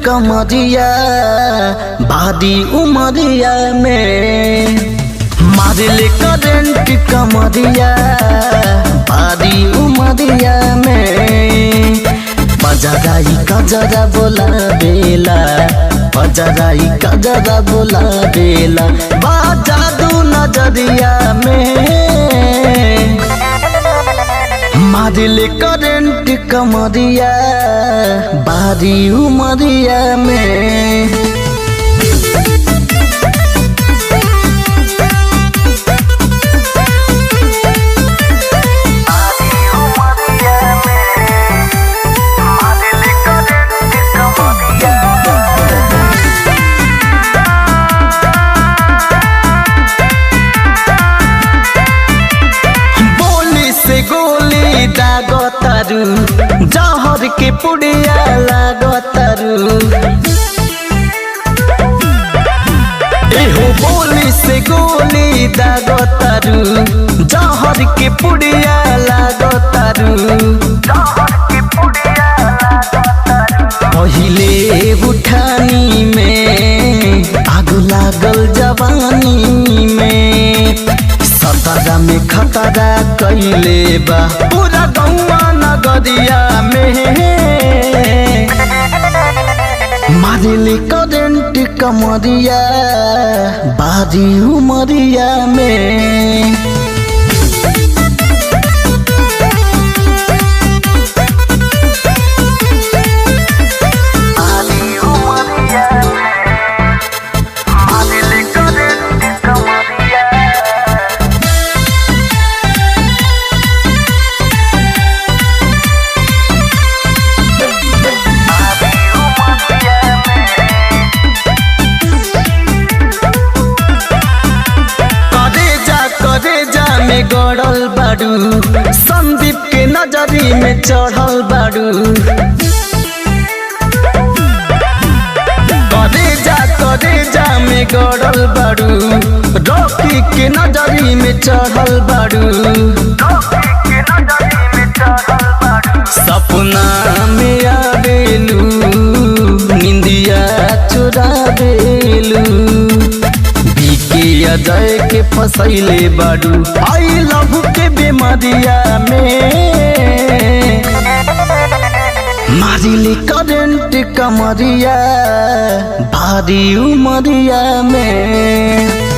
कमरिया भारी उमरिया में मारिले करंट कमरिया भारी उमरिया में बजराई कजरा बोला बेला बजराई कजरा बोला बेला बाजादू नजरिया में मारिले करंट कमरिया भारी उमरिया में दागतारू जहर के पुड़िया लागतारू एहो बोली से गोली दागतारू जहर के पुड़िया लागतारू पहिले उठानी में आग लागल जवानी में सतरा में खतरा कैले बा पूरा गौवा नगरिया में मारिले करंट कमरिया भारी उमरिया में में गड़ल बाड़ू संदीप के नजरी में चढ़ल बाड़ू करे जा में गड़ल बाड़ू रॉकी के नजरी में चढ़ल बाड़ू सपना में आवेलू निंदिया चुरावेलू जय के फसैले बाड़ू आई लव के बेमरिया में मारिले करंट कमरिया भारी उमरिया में।